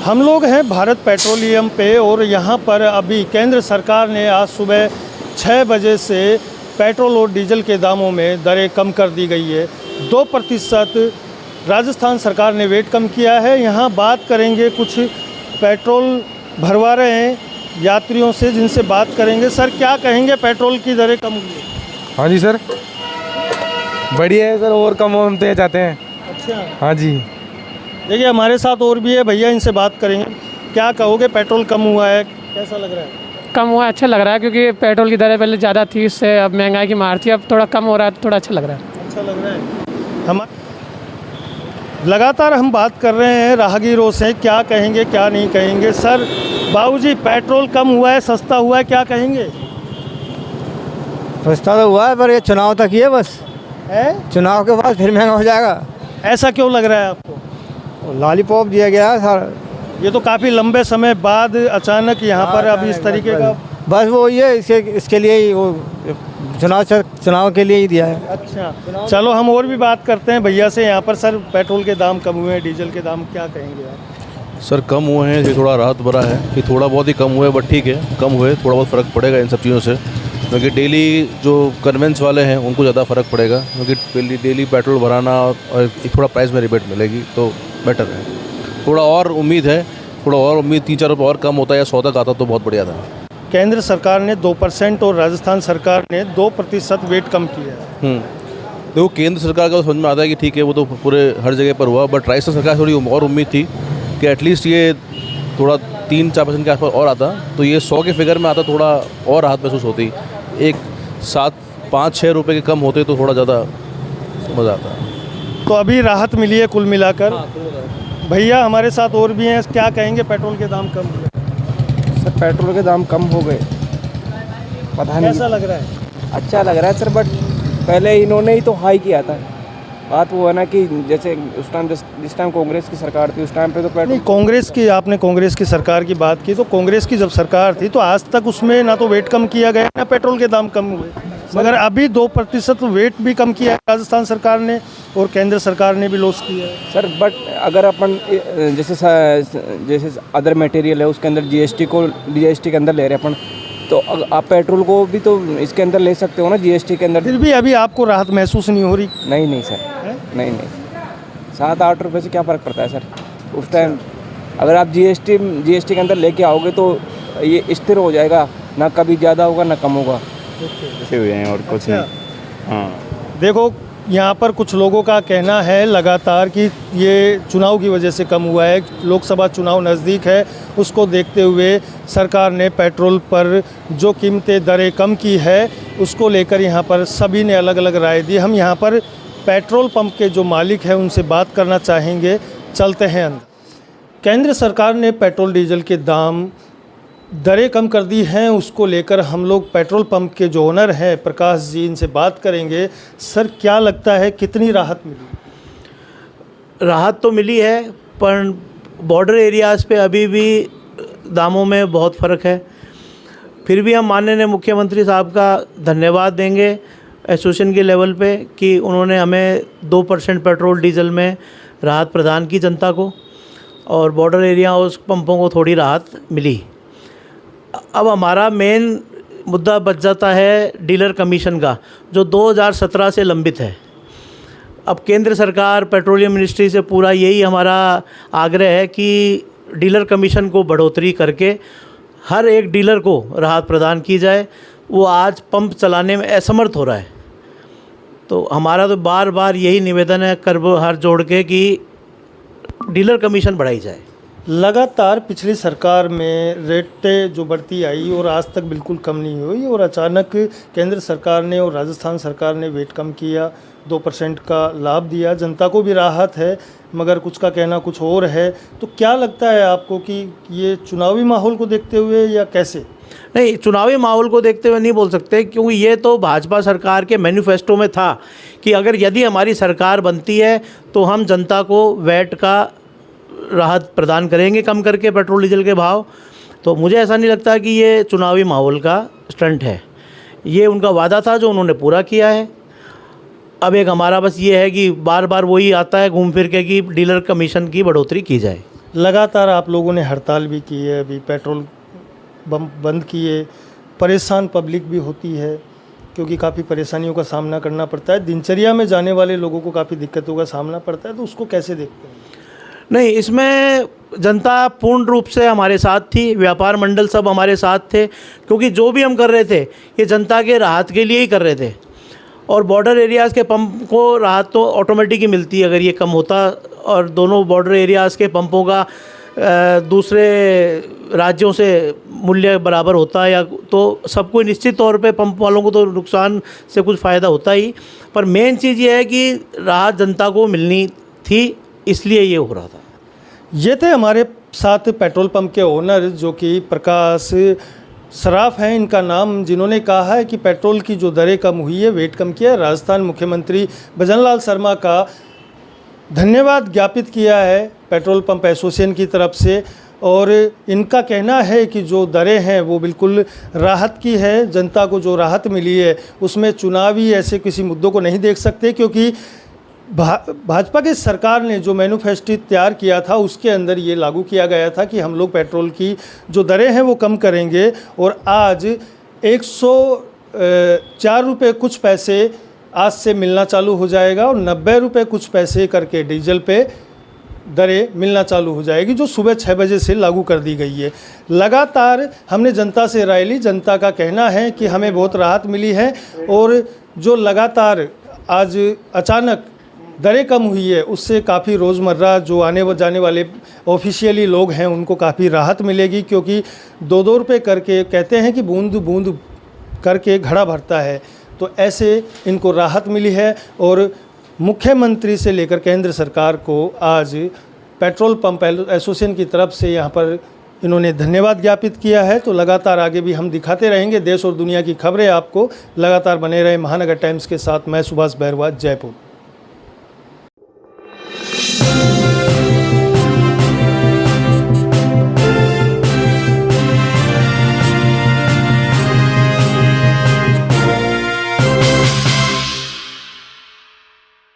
हम लोग हैं भारत पेट्रोलियम पे और यहाँ पर अभी केंद्र सरकार ने आज सुबह 6 बजे से पेट्रोल और डीजल के दामों में दरें कम कर दी गई है। 2% राजस्थान सरकार ने वेट कम किया है। यहाँ बात करेंगे, कुछ पेट्रोल भरवा रहे हैं यात्रियों से, जिनसे बात करेंगे। सर, क्या कहेंगे, पेट्रोल की दरें कम हुई? हाँ जी सर, बढ़िया है सर, और कम होते जाते हैं। अच्छा, हाँ जी। देखिए हमारे साथ और भी है भैया, इनसे बात करेंगे। क्या कहोगे, पेट्रोल कम हुआ है, कैसा लग रहा है? कम हुआ, अच्छा लग रहा है, क्योंकि पेट्रोल की दरें पहले ज़्यादा थी, इससे अब महंगाई की मार थी, अब थोड़ा कम हो रहा है तो थोड़ा अच्छा लग रहा है। अच्छा लग रहा है। हम लगातार बात कर रहे हैं राहगीरों से, क्या कहेंगे क्या नहीं कहेंगे। सर, बाबूजी, पेट्रोल कम हुआ है, सस्ता हुआ है, क्या कहेंगे? सस्ता तो हुआ है, पर ये चुनाव तक ही है बस। है, चुनाव के बाद फिर महंगा हो जाएगा। ऐसा क्यों लग रहा है आपको? लॉलीपॉप दिया गया है सर, ये तो काफ़ी लंबे समय बाद अचानक यहाँ पर अभी इस तरीके का। बस वो ये इसके लिए ही वो चुनाव के लिए ही दिया है। अच्छा, चलो हम और भी बात करते हैं भैया से यहाँ पर। सर, पेट्रोल के दाम कम हुए हैं, डीजल के दाम, क्या कहेंगे आप? सर, कम हुए हैं, ये थोड़ा राहत भरा है कि थोड़ा बहुत ही कम हुए, बट ठीक है, कम हुए, थोड़ा बहुत फ़र्क पड़ेगा इन सब चीज़ों से, क्योंकि डेली जो कन्वेंस वाले हैं उनको ज़्यादा फ़र्क पड़ेगा, क्योंकि डेली पेट्रोल भराना और एक थोड़ा प्राइस में रिबेट मिलेगी तो बेटर है। थोड़ा और उम्मीद है, 3-4 रुपये और कम होता है या 100 तक आता तो बहुत बढ़िया था। केंद्र सरकार ने 2% और राजस्थान सरकार ने 2% वेट कम किया है। देखो, केंद्र सरकार का तो समझ में आता है कि ठीक है, वो तो पूरे हर जगह पर हुआ, बट राजस्थान सरकार थोड़ी और उम्मीद थी कि एटलीस्ट ये थोड़ा 3-4% के आसपास और आता, तो ये 100 के फिगर में आता, थोड़ा और राहत महसूस होती। एक 7-5-6 रुपये के कम होते तो थोड़ा ज़्यादा मज़ा आता। तो अभी राहत मिली है कुल मिलाकर। भैया हमारे साथ और भी हैं, क्या कहेंगे, पेट्रोल के दाम कम हुए? सर, पेट्रोल के दाम कम हो गए, पता नहीं कैसा लग रहा है? अच्छा लग रहा है सर, बट पहले इन्होंने ही तो हाई किया था। बात वो है ना कि जैसे उस टाइम जिस टाइम कांग्रेस की सरकार थी, उस टाइम पे तो पेट्रोल नहीं, कांग्रेस की, आपने कांग्रेस की सरकार की बात की, तो कांग्रेस की जब सरकार थी तो आज तक उसमें ना तो वेट कम किया गया ना पेट्रोल के दाम कम हुए, मगर अभी 2% वेट भी कम किया है राजस्थान सरकार ने और केंद्र सरकार ने भी लॉस किया है। सर, बट अगर अपन जैसे अदर मटेरियल है उसके अंदर जीएसटी के अंदर ले रहे हैं अपन, तो आप पेट्रोल को भी तो इसके अंदर ले सकते हो ना, जीएसटी के अंदर। फिर भी अभी आपको राहत महसूस नहीं हो रही? नहीं सर, नहीं 7-8 रुपये से क्या फ़र्क पड़ता है सर। उस टाइम अगर आप जीएसटी के अंदर लेके आओगे तो ये स्थिर हो जाएगा, ना कभी ज़्यादा होगा ना कम होगा। ऐसे हुए हैं और कुछ नहीं। हाँ, देखो, यहाँ पर कुछ लोगों का कहना है लगातार कि ये चुनाव की वजह से कम हुआ है, लोकसभा चुनाव नज़दीक है, उसको देखते हुए सरकार ने पेट्रोल पर जो कीमतें दरें कम की है उसको लेकर यहाँ पर सभी ने अलग अलग राय दी। हम यहाँ पर पेट्रोल पंप के जो मालिक हैं उनसे बात करना चाहेंगे, चलते हैं अंदर। केंद्र सरकार ने पेट्रोल डीजल के दाम दरें कम कर दी हैं, उसको लेकर हम लोग पेट्रोल पंप के जो ओनर हैं प्रकाश जी, इनसे बात करेंगे। सर, क्या लगता है, कितनी राहत मिली? राहत तो मिली है, पर बॉर्डर एरियाज़ पे अभी भी दामों में बहुत फ़र्क है। फिर भी हम माननीय मुख्यमंत्री साहब का धन्यवाद देंगे एसोसिएशन के लेवल पे कि उन्होंने हमें 2% पेट्रोल डीजल में राहत प्रदान की जनता को, और बॉर्डर एरिया उस पंपों को थोड़ी राहत मिली। अब हमारा मेन मुद्दा बच जाता है डीलर कमीशन का, जो 2017 से लंबित है। अब केंद्र सरकार, पेट्रोलियम मिनिस्ट्री से पूरा यही हमारा आग्रह है कि डीलर कमीशन को बढ़ोतरी करके हर एक डीलर को राहत प्रदान की जाए। वो आज पंप चलाने में असमर्थ हो रहा है, तो हमारा तो बार बार यही निवेदन है कर हाथ जोड़ के कि डीलर कमीशन बढ़ाई जाए। लगातार पिछली सरकार में रेटें जो बढ़ती आई और आज तक बिल्कुल कम नहीं हुई, और अचानक केंद्र सरकार ने और राजस्थान सरकार ने वेट कम किया, 2% का लाभ दिया, जनता को भी राहत है, मगर कुछ का कहना कुछ और है। तो क्या लगता है आपको कि ये चुनावी माहौल को देखते हुए या कैसे? नहीं, चुनावी माहौल को देखते हुए नहीं बोल सकते, क्योंकि ये तो भाजपा सरकार के मैनिफेस्टो में था कि अगर यदि हमारी सरकार बनती है तो हम जनता को वैट का राहत प्रदान करेंगे कम करके पेट्रोल डीजल के भाव। तो मुझे ऐसा नहीं लगता कि ये चुनावी माहौल का स्टंट है, ये उनका वादा था जो उन्होंने पूरा किया है। अब एक हमारा बस ये है कि बार बार वही आता है घूम फिर के कि डीलर कमीशन की बढ़ोतरी की जाए। लगातार आप लोगों ने हड़ताल भी की है, अभी पेट्रोल बंद किए, परेशान पब्लिक भी होती है क्योंकि काफ़ी परेशानियों का सामना करना पड़ता है, दिनचर्या में जाने वाले लोगों को काफ़ी दिक्कतों का सामना पड़ता है, तो उसको कैसे देखते हैं? नहीं, इसमें जनता पूर्ण रूप से हमारे साथ थी, व्यापार मंडल सब हमारे साथ थे, क्योंकि जो भी हम कर रहे थे ये जनता के राहत के लिए ही कर रहे थे। और बॉर्डर एरियाज़ के पंप को राहत तो ऑटोमेटिक ही मिलती है अगर ये कम होता, और दोनों बॉर्डर एरियाज़ के पंपों का दूसरे राज्यों से मूल्य बराबर होता है या तो सबको निश्चित तौर पे पंप वालों को तो नुकसान से कुछ फ़ायदा होता ही, पर मेन चीज़ ये है कि राहत जनता को मिलनी थी, इसलिए ये हो रहा था। ये थे हमारे साथ पेट्रोल पंप के ओनर जो कि प्रकाश सराफ हैं इनका नाम, जिन्होंने कहा है कि पेट्रोल की जो दरें कम हुई है, वेट कम किया है, राजस्थान मुख्यमंत्री भजनलाल शर्मा का धन्यवाद ज्ञापित किया है पेट्रोल पंप एसोसिएशन की तरफ से। और इनका कहना है कि जो दरें हैं वो बिल्कुल राहत की है, जनता को जो राहत मिली है उसमें चुनावी ऐसे किसी मुद्दों को नहीं देख सकते, क्योंकि भाजपा की सरकार ने जो मैनिफेस्टो तैयार किया था उसके अंदर ये लागू किया गया था कि हम लोग पेट्रोल की जो दरें हैं वो कम करेंगे। और आज 104 रुपये कुछ पैसे आज से मिलना चालू हो जाएगा और 90 रुपये कुछ पैसे करके डीजल पे दरें मिलना चालू हो जाएगी, जो सुबह 6 बजे से लागू कर दी गई है। लगातार हमने जनता से राय ली, जनता का कहना है कि हमें बहुत राहत मिली है और जो लगातार आज अचानक दरें कम हुई है उससे काफ़ी रोज़मर्रा जो आने जाने वाले ऑफिशियली लोग हैं उनको काफ़ी राहत मिलेगी, क्योंकि 2-2 रुपये करके कहते हैं कि बूंद बूंद करके घड़ा भरता है, तो ऐसे इनको राहत मिली है। और मुख्यमंत्री से लेकर केंद्र सरकार को आज पेट्रोल पंप एसोसिएशन की तरफ से यहाँ पर इन्होंने धन्यवाद ज्ञापित किया है। तो लगातार आगे भी हम दिखाते रहेंगे देश और दुनिया की खबरें आपको, लगातार बने रहे महानगर टाइम्स के साथ। मैं सुभाष बैरवा, जयपुर।